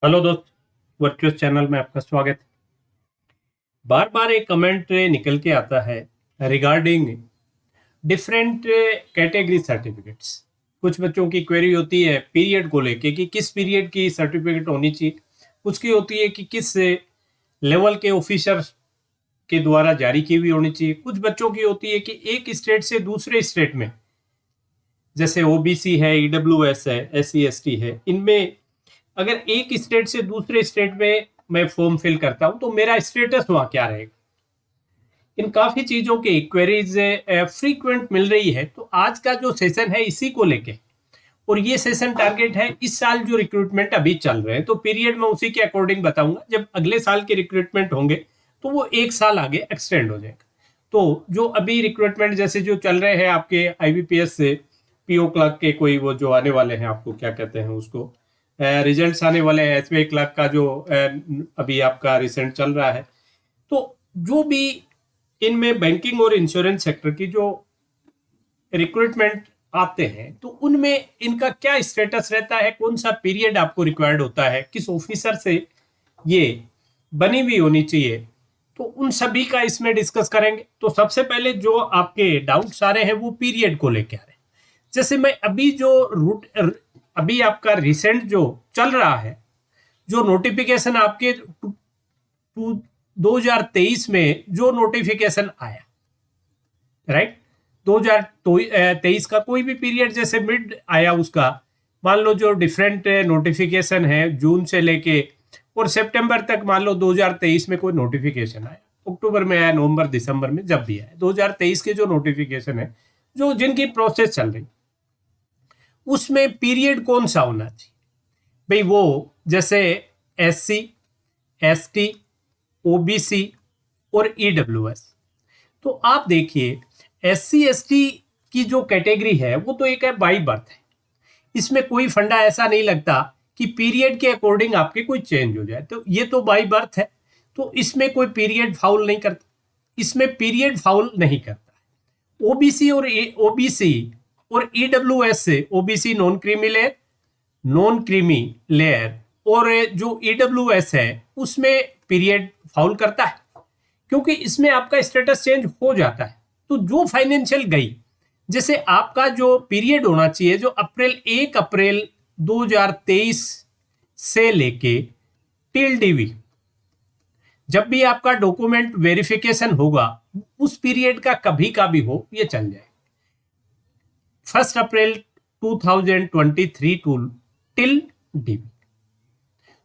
Hello दोस्त, virtuous channel में आपका स्वागत है। बार बार एक कमेंट निकल के आता है रिगार्डिंग डिफरेंट कैटेगरी सर्टिफिकेट्स। कुछ बच्चों की क्वेरी होती है पीरियड को लेके कि किस पीरियड की सर्टिफिकेट होनी चाहिए। कुछ की होती है कि किस लेवल के ऑफिसर के द्वारा जारी की हुई होनी चाहिए। कुछ बच्चों की होती है कि एक स्टेट से दूसरे स्टेट में, जैसे ओबीसी है, ईडब्ल्यूएस है, एससी एसटी है, इनमें अगर एक स्टेट से दूसरे स्टेट में मैं फॉर्म फिल करता हूं तो मेरा स्टेटस वहां क्या रहेगा। इन काफी चीजों की क्वेरीज फ्रीक्वेंट मिल रही है। तो आज का जो सेशन है इसी को लेके, और ये सेशन टारगेट है इस साल जो रिक्रूटमेंट अभी चल रहे हैं, तो पीरियड में उसी के अकॉर्डिंग बताऊंगा। जब अगले साल के रिक्रूटमेंट होंगे तो वो एक साल आगे एक्सटेंड हो जाएगा। तो जो अभी रिक्रूटमेंट जैसे जो चल रहे हैं आपके आईबीपीएस से पीओ क्लर्क के, कोई वो जो आने वाले हैं, आपको क्या कहते हैं उसको, रिजल्ट्स आने वाले हैं, एसबीआई क्लर्क का जो अभी आपका रिसेंट चल रहा है। तो जो भी इनमें बैंकिंग और इंश्योरेंस सेक्टर की जो रिक्रूटमेंट आते हैं, तो उनमें इनका क्या स्टेटस रहता है, कौन सा पीरियड आपको रिक्वायर्ड होता है, किस ऑफिसर से ये बनी हुई होनी चाहिए, तो उन सभी का इसमें डिस्कस करेंगे। तो सबसे पहले जो आपके डाउट्स आ रहे हैं वो पीरियड को लेकर आ रहे हैं। जैसे मैं अभी जो रूट अभी आपका रिसेंट जो चल रहा है, जो नोटिफिकेशन आपके 2023 में जो नोटिफिकेशन आया, राइट, 2023 का कोई भी पीरियड जैसे मिड आया उसका, मान लो जो डिफरेंट नोटिफिकेशन है जून से लेके और सितंबर तक, मान लो 2023 में कोई नोटिफिकेशन आया, अक्टूबर में आया, नवंबर दिसंबर में जब भी आया, 2023 के जो नोटिफिकेशन है, जो जिनकी प्रोसेस चल रही, उसमें पीरियड कौन सा होना चाहिए भाई। वो जैसे एससी, एसटी, ओबीसी और ईडब्ल्यूएस। तो आप देखिए एससी एसटी की जो कैटेगरी है वो तो एक है बाई बर्थ है। इसमें कोई फंडा ऐसा नहीं लगता कि पीरियड के अकॉर्डिंग आपके कोई चेंज हो जाए, तो ये तो बाई बर्थ है, तो इसमें कोई पीरियड फाउल नहीं करता, इसमें पीरियड फाउल नहीं करता। ओबीसी और ईडब्ल्यूएस से, ओबीसी नॉन क्रीमी लेयर और जो ईडब्ल्यूएस है उसमें पीरियड फाउल करता है, क्योंकि इसमें आपका स्टेटस चेंज हो जाता है। तो जो फाइनेंशियल गई, जैसे आपका जो पीरियड होना चाहिए जो 1 अप्रैल 2023 से लेके टिल डीवी, जब भी आपका डॉक्यूमेंट वेरिफिकेशन होगा उस पीरियड का कभी का भी हो, ये चल जाए। 1 अप्रैल 2023 टू टिल डीवी,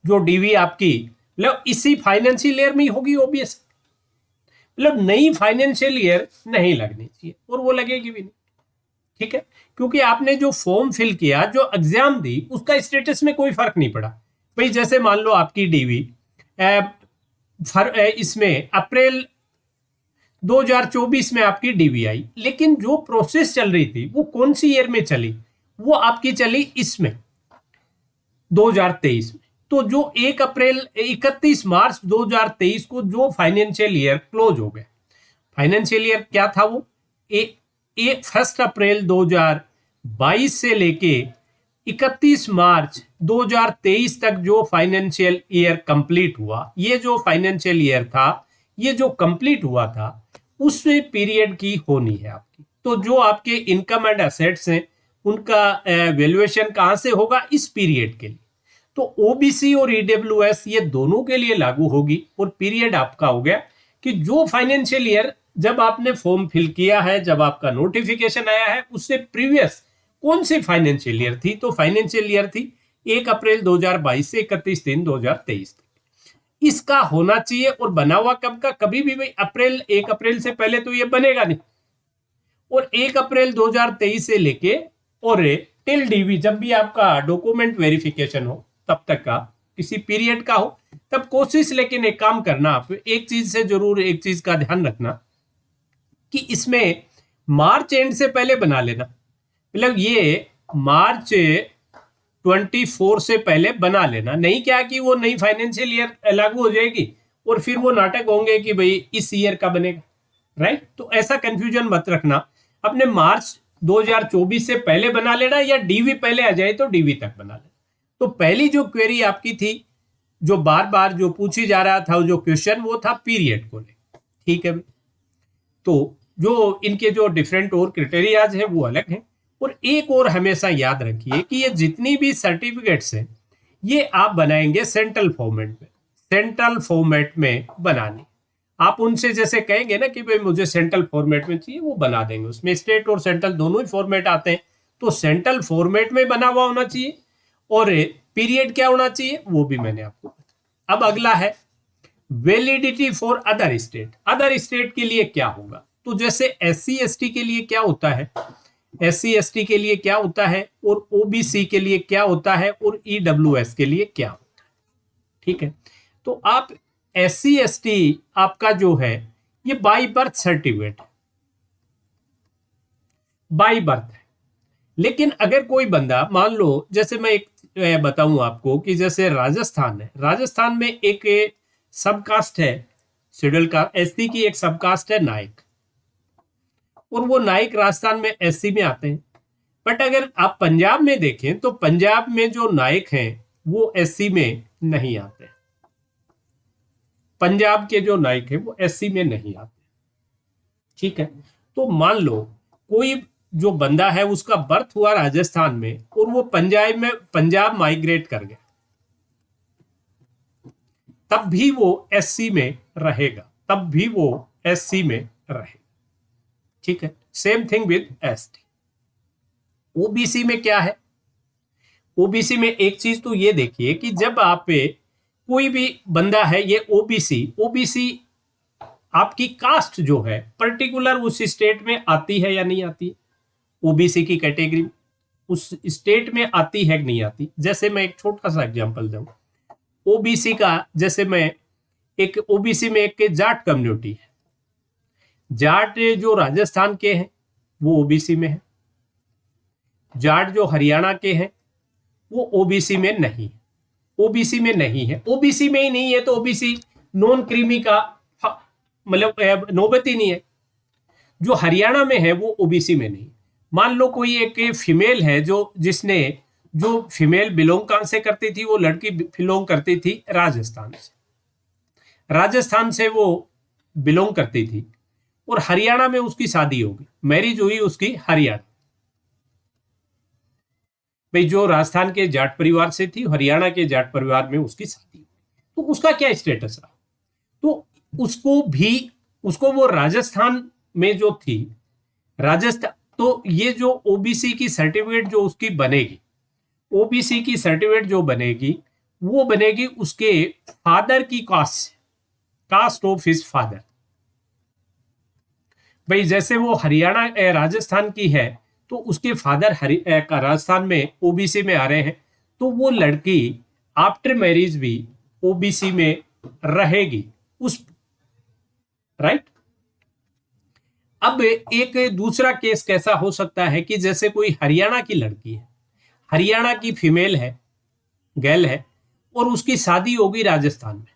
जो डीवी आपकी मतलब इसी फाइनेंशियल ईयर में ही होगी ओबीएस, मतलब नई फाइनेंशियल ईयर नहीं लगनी चाहिए, और वो लगेगी भी नहीं, ठीक है, क्योंकि आपने जो फॉर्म फिल किया, जो एग्जाम दी, उसका स्टेटस में कोई फर्क नहीं पड़ा भाई। जैसे मान लो आपकी डीवी इसमें अप्रैल 2024 में आपकी डीवी आई, लेकिन जो प्रोसेस चल रही थी वो कौन सी ईयर में चली, वो आपकी चली इसमें 2023 में। तो जो 1 अप्रैल 31 मार्च 2023 को जो फाइनेंशियल ईयर क्लोज हो गया, फाइनेंशियल ईयर क्या था वो, 1 अप्रैल 2022 से लेके 31 मार्च 2023 तक जो फाइनेंशियल ईयर कंप्लीट हुआ, ये जो फाइनेंशियल ईयर था, ये जो कंप्लीट हुआ था, उसमें पीरियड की होनी है आपकी। तो जो आपके इनकम एंड एसेट्स हैं उनका वैल्यूएशन कहां से होगा, इस पीरियड के लिए। तो ओबीसी और ईडब्ल्यूएस ये दोनों के लिए लागू होगी, और पीरियड आपका हो गया कि जो फाइनेंशियल ईयर जब आपने फॉर्म फिल किया है, जब आपका नोटिफिकेशन आया है, उससे प्रीवियस कौन सी फाइनेंशियल ईयर थी, तो फाइनेंशियल ईयर थी 1 अप्रैल 2022 से 31/3/2023 तक। इसका होना चाहिए, और बना हुआ कब का, कभी भी भाई 1 अप्रैल से पहले तो ये बनेगा नहीं, और 1 अप्रैल 2023 से लेके और टिल डीवी, जब भी आपका डॉक्यूमेंट वेरिफिकेशन हो तब तक का किसी पीरियड का हो, तब कोशिश, लेकिन एक काम करना, आप एक चीज से जरूर एक चीज का ध्यान रखना कि इसमें मार्च एंड से पहले बना लेना, मतलब ये मार्च 24 से पहले बना लेना, नहीं क्या कि वो नई फाइनेंशियल ईयर लागू हो जाएगी और फिर वो नाटक होंगे कि भाई इस ईयर का बनेगा, राइट। तो ऐसा कंफ्यूजन मत रखना, अपने मार्च 2024 से पहले बना लेना, या डीवी पहले आ जाए तो डीवी तक बना लेना। तो पहली जो क्वेरी आपकी थी जो बार बार जो पूछी जा रहा था जो क्वेश्चन वो था पीरियड को लेकर, ठीक है। तो जो इनके जो डिफरेंट और क्राइटेरियाज है वो अलग हैं। और एक और हमेशा याद रखिए कि ये जितनी भी सर्टिफिकेट्स हैं ये आप बनाएंगे सेंट्रल फॉर्मेट में, सेंट्रल फॉर्मेट में बनानी। आप उनसे जैसे कहेंगे ना कि भाई मुझे सेंट्रल फॉर्मेट में चाहिए, वो बना देंगे। उसमें स्टेट और सेंट्रल दोनों ही फॉर्मेट आते हैं, तो सेंट्रल फॉर्मेट में बना हुआ होना चाहिए। और पीरियड क्या होना चाहिए वो भी मैंने आपको बताया। अब अगला है validity for other state. Other state के लिए क्या होगा, तो जैसे SC ST के लिए क्या होता है, SC ST के लिए क्या होता है, और OBC के लिए क्या होता है, और EWS के लिए क्या होता है, ठीक है। तो आप SC ST आपका जो है ये बाई बर्थ सर्टिफिकेट है, बाई बर्थ है। लेकिन अगर कोई बंदा मान लो, जैसे मैं एक बताऊं आपको कि जैसे राजस्थान है, राजस्थान में एक सबकास्ट है शेड्यूल कास्ट, SC की एक सबकास्ट है नाइक, और वो नाइक राजस्थान में SC में आते हैं। बट अगर आप पंजाब में देखें तो पंजाब में जो नाइक हैं वो SC में नहीं आते, पंजाब के जो नाइक हैं वो SC में नहीं आते, ठीक है। तो मान लो कोई जो बंदा है उसका बर्थ हुआ राजस्थान में और वो पंजाब माइग्रेट कर गया, तब भी वो SC में रहेगा, तब भी वो SC में रहेगा, ठीक है। Same thing with ST। OBC में क्या है, OBC में एक चीज तो ये देखिए कि जब आप कोई भी बंदा है ये OBC आपकी कास्ट जो है पर्टिकुलर उस स्टेट में आती है या नहीं आती है, OBC की कैटेगरी उस स्टेट में आती है कि नहीं आती। जैसे मैं एक छोटा सा एग्जांपल दूं, OBC का, जैसे मैं एक OBC में एक जाट कम्युनिटी है, जाट जो राजस्थान के हैं वो OBC में है, जाट जो हरियाणा के हैं वो OBC में नहीं, OBC में नहीं है। OBC में ही नहीं है तो OBC नॉन क्रीमी का मतलब नौबत ही नहीं है। जो हरियाणा में है वो OBC में नहीं। मान लो कोई एक फीमेल है जिसने जो फीमेल बिलोंग कहां से करती थी, वो लड़की बिलोंग करती थी राजस्थान से, राजस्थान से वो बिलोंग करती थी और हरियाणा में उसकी शादी हो गई, मैरिज हुई उसकी हरियाणा, भाई जो राजस्थान के जाट परिवार से थी हरियाणा के जाट परिवार में उसकी शादी हुई, तो उसका क्या स्टेटस रहा, तो उसको वो राजस्थान में जो थी राजस्थान, तो ये जो OBC की सर्टिफिकेट जो उसकी बनेगी, OBC की सर्टिफिकेट जो बनेगी वो बनेगी उसके फादर की कास्ट से, कास्ट ऑफ हिज फादर। भाई जैसे वो हरियाणा राजस्थान की है तो उसके फादर राजस्थान में OBC में आ रहे हैं, तो वो लड़की आफ्टर मैरिज भी OBC में रहेगी उस, राइट। अब एक दूसरा केस कैसा हो सकता है कि जैसे कोई हरियाणा की लड़की है, हरियाणा की फीमेल है, गर्ल है, और उसकी शादी होगी राजस्थान में,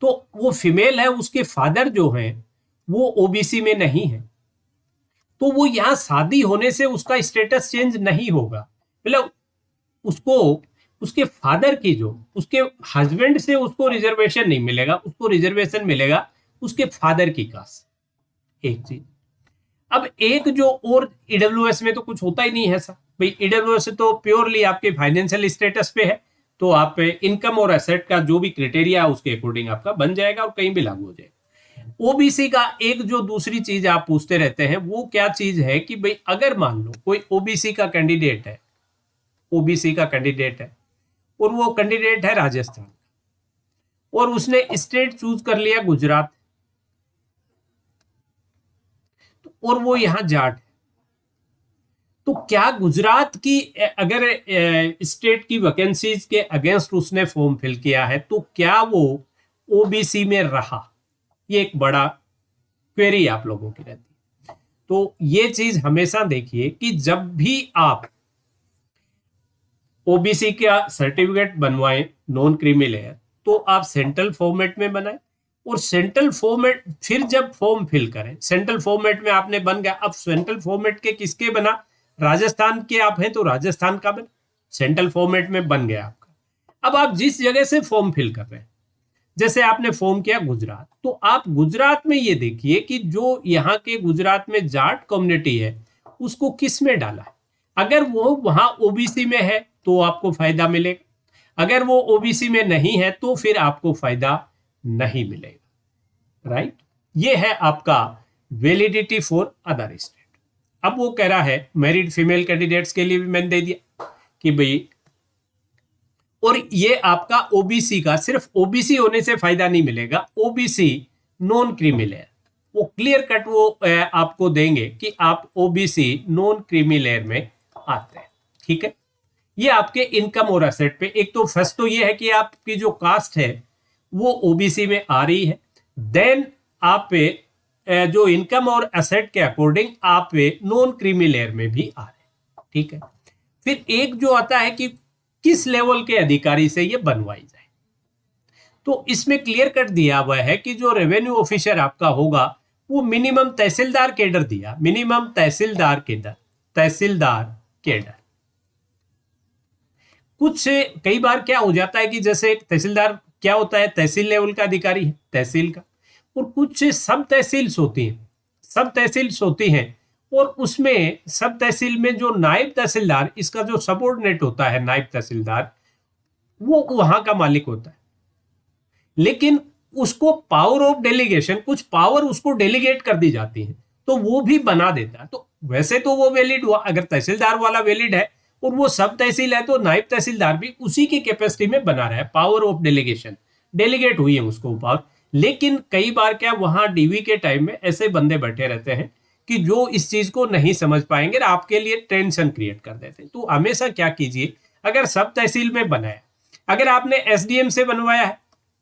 तो वो फीमेल है, उसके फादर जो हैं वो OBC में नहीं है, तो वो यहां शादी होने से उसका स्टेटस चेंज नहीं होगा, मतलब उसको उसके फादर की जो उसके हस्बैंड से उसको रिजर्वेशन नहीं मिलेगा, उसको रिजर्वेशन मिलेगा उसके फादर की कास्ट, एक चीज। अब एक जो और EWS में तो कुछ होता ही नहीं है ऐसा, भाई EWS तो प्योरली आपके फाइनेंशियल स्टेटस पे है, तो आप इनकम और एसेट का जो भी क्राइटेरिया है उसके अकॉर्डिंग आपका बन जाएगा और कहीं भी लागू हो जाएगा। OBC का एक जो दूसरी चीज आप पूछते रहते हैं वो क्या चीज है कि भाई अगर मान लो कोई OBC का कैंडिडेट है, OBC का कैंडिडेट है और वो कैंडिडेट है राजस्थान और उसने स्टेट चूज कर लिया गुजरात, और वो यहां जाट है, तो क्या गुजरात की अगर स्टेट की वैकेंसीज के अगेंस्ट उसने फॉर्म फिल किया है तो क्या वो OBC में रहा, ये एक बड़ा क्वेरी आप लोगों की रहती है। तो ये चीज हमेशा देखिए कि जब भी आप OBC का सर्टिफिकेट बनवाएं नॉन क्रीमी लेयर, तो आप सेंट्रल फॉर्मेट में बनाएं, और सेंट्रल फॉर्मेट फिर जब फॉर्म फिल करें, सेंट्रल फॉर्मेट में आपने बन गया, अब सेंट्रल फॉर्मेट के किसके बना, राजस्थान के आप हैं तो राजस्थान का बना, सेंट्रल फॉर्मेट में बन गया आपका। अब आप जिस जगह से फॉर्म फिल कर रहे हैं, जैसे आपने फॉर्म किया गुजरात, तो आप गुजरात में ये देखिए कि जो यहाँ के गुजरात में जाट कम्युनिटी है उसको किस में डाला है। अगर वो वहां ओबीसी में है तो आपको फायदा मिलेगा, अगर वो ओबीसी में नहीं है तो फिर आपको फायदा नहीं मिलेगा। राइट, ये है आपका वैलिडिटी फॉर अदर स्टेट। अब वो कह रहा है मैरिड फीमेल कैंडिडेट्स के लिए भी मैंने दे दिया कि भाई, और ये आपका ओबीसी का, सिर्फ ओबीसी होने से फायदा नहीं मिलेगा, ओबीसी नॉन क्रीमी लेयर, वो क्लियर कट वो आपको देंगे कि आप ओबीसी नॉन क्रीमी लेयर में आते हैं। ठीक है, ये आपके इनकम और एसेट पे, एक तो फर्स्ट तो ये है कि आपकी जो कास्ट है वो ओबीसी में आ रही है, देन आप पे जो इनकम और एसेट के अकॉर्डिंग आप पे नॉन क्रीमी लेयर में भी आ रहे हैं। ठीक है, फिर एक जो आता है कि किस लेवल के अधिकारी से ये बनवाई जाए, तो इसमें क्लियर कट दिया हुआ है कि जो रेवेन्यू ऑफिसर आपका होगा वो मिनिमम तहसीलदार केडर दिया, मिनिमम तहसीलदार केडर। कुछ कई बार क्या हो जाता है कि जैसे तहसीलदार क्या होता है, तहसील लेवल का अधिकारी है तहसील का, और कुछ सब तहसील्स होती हैं, और उसमें सब तहसील में जो नायब तहसीलदार, इसका जो सबऑर्डिनेट होता है नायब तहसीलदार, वो वहां का मालिक होता है, लेकिन उसको पावर ऑफ डेलीगेशन, कुछ पावर उसको डेलीगेट कर दी जाती है तो वो भी बना देता है। तो वैसे तो वो वैलिड हुआ, अगर तहसीलदार वाला वैलिड है और वो सब तहसील है तो नायब तहसीलदार भी उसी की कैपेसिटी में बना रहा है, पावर ऑफ डेलीगेशन, डेलीगेट हुई है उसको पावर। लेकिन कई बार क्या वहां डीवी के टाइम में ऐसे बंदे बैठे रहते हैं कि जो इस चीज को नहीं समझ पाएंगे और आपके लिए टेंशन क्रिएट कर देते हैं। तो हमेशा क्या कीजिए, अगर सब तहसील में बनाया, अगर आपने एसडीएम से बनवाया है,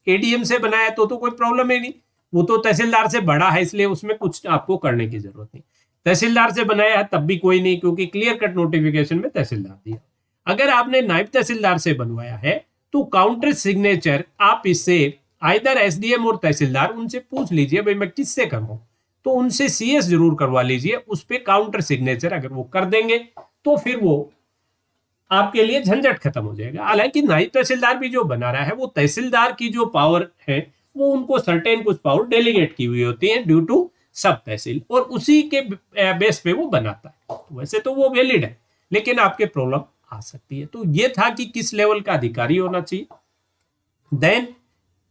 एडीएम से बनाया तो कोई प्रॉब्लम ही नहीं, वो तो तहसीलदार से बड़ा है, इसलिए उसमें कुछ आपको करने की जरूरत नहीं। तहसीलदार से बनाया है तब भी कोई नहीं, क्योंकि क्लियर कट नोटिफिकेशन में तहसीलदार दिया। अगर आपने नायब तहसीलदार से बनवाया है तो काउंटर सिग्नेचर आप इससे आइदर एसडीएम और तहसीलदार, उनसे पूछ लीजिए भाई मैं किससे करूं, तो उनसे सीएस जरूर करवा लीजिए, उस पर काउंटर सिग्नेचर अगर वो कर देंगे तो फिर वो आपके लिए झंझट खत्म हो जाएगा। हालांकि नायब तहसीलदार भी जो बना रहा है वो तहसीलदार की जो पावर है वो उनको सर्टेन कुछ पावर डेलीगेट की हुई होती है ड्यू टू सब तहसील, और उसी के बेस पे वो बनाता है। तो वैसे तो वो वैलिड है, लेकिन आपके प्रॉब्लम आ सकती है। तो ये था कि किस लेवल का अधिकारी होना चाहिए। देन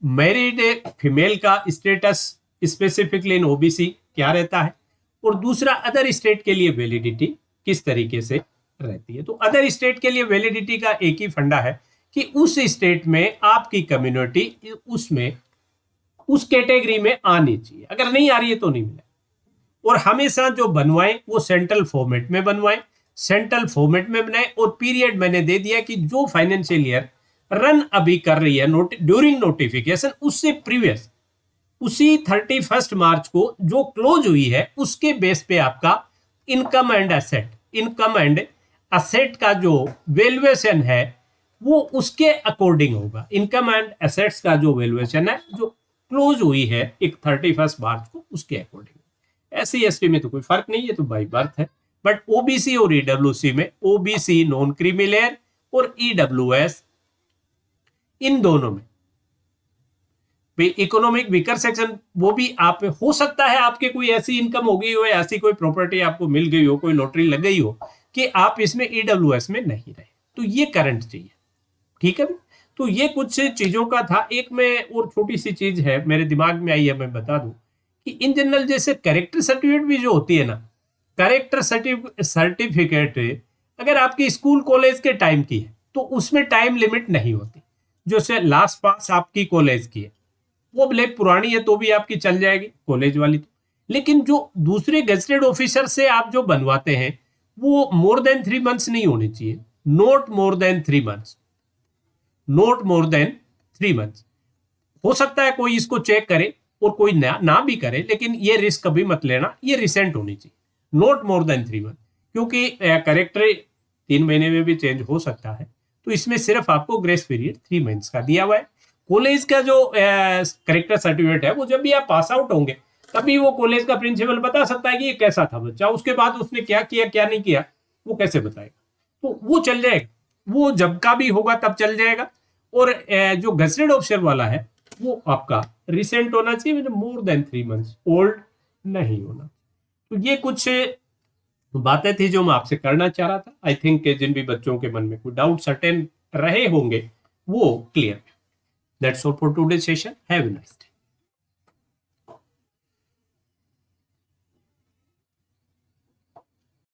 मैरिड फीमेल का स्टेटस स्पेसिफिकली इन ओबीसी क्या रहता है, और दूसरा अदर स्टेट के लिए वैलिडिटी किस तरीके से रहती है। तो अदर स्टेट के लिए वैलिडिटी का एक ही फंडा है कि उस स्टेट में आपकी कम्युनिटी उसमें उस कैटेगरी में आनी चाहिए, अगर नहीं आ रही है तो नहीं मिले। और हमेशा जो बनवाएं वो सेंट्रल फॉर्मेट में बनवाएं, सेंट्रल फॉर्मेट में बनाएं, और पीरियड मैंने दे दिया कि जो फाइनेंशियल ईयर रन अभी कर रही है ड्यूरिंग नोटिफिकेशन, उससे प्रीवियस उसी 31 मार्च को जो क्लोज हुई है उसके बेस पे आपका इनकम एंड एसेट का जो वैल्यूएशन है वो उसके अकॉर्डिंग होगा। इनकम एंड एसेट्स का जो वैल्यूएशन है जो क्लोज हुई है एक 31 मार्च को, उसके अकॉर्डिंग। एससी एसटी में तो कोई फर्क नहीं है, तो बाई बर्थ है। बट ओबीसी और ईडब्ल्यूसी में, ओबीसी नॉन क्रीमी लेयर और ईडब्ल्यूएस, इन दोनों में इकोनॉमिक वीकर सेक्शन, वो भी आप हो सकता है आपके कोई ऐसी इनकम हो गई हो, ऐसी कोई प्रॉपर्टी आपको मिल गई हो, कोई लॉटरी लग गई हो कि आप इसमें ईडब्ल्यूएस में नहीं रहे, तो ये करंट चाहिए। ठीक है, तो ये कुछ चीजों का था। एक में और छोटी सी चीज है मेरे दिमाग में आई है, मैं बता दूं कि इन जनरल जैसे कैरेक्टर सर्टिफिकेट भी जो होती है ना, कैरेक्टर सर्टिफिकेट अगर आपकी स्कूल कॉलेज के टाइम की है तो उसमें टाइम लिमिट नहीं होती। जो से लास्ट पास आपकी कॉलेज की है वो भले पुरानी है तो भी आपकी चल जाएगी कॉलेज वाली तो, लेकिन जो दूसरे गजेटेड ऑफिसर से आप जो बनवाते हैं वो मोर देन 3 मंथ्स नहीं होनी चाहिए, not more than 3 months, not more than 3 months. हो सकता है कोई इसको चेक करे और कोई ना भी करे, लेकिन ये रिस्क कभी मत लेना, ये रिसेंट होनी चाहिए, नॉट मोर देन 3 मंथ, क्योंकि करेक्टर 3 महीने में भी चेंज हो सकता है। तो इसमें सिर्फ आपको ग्रेस पीरियड 3 मंथ्स का दिया हुआ है। कॉलेज का जो करेक्टर सर्टिफिकेट है वो जब भी आप पास आउट होंगे तभी वो कॉलेज का प्रिंसिपल बता सकता है कि ये कैसा था बच्चा, उसके बाद उसने क्या किया क्या नहीं किया वो कैसे बताएगा। तो वो चल जाएगा, वो जब का भी होगा तब चल जाएगा। और जो गजेटेड ऑफिसर वाला है वो आपका रिसेंट होना चाहिए, मतलब मोर देन 3 months ओल्ड नहीं होना। तो ये कुछ बातें थी जो मैं आपसे करना चाह रहा था। आई थिंक जिन भी बच्चों के मन में कोई डाउट सर्टेन रहे होंगे वो clear. That's all for today session. Have a nice day.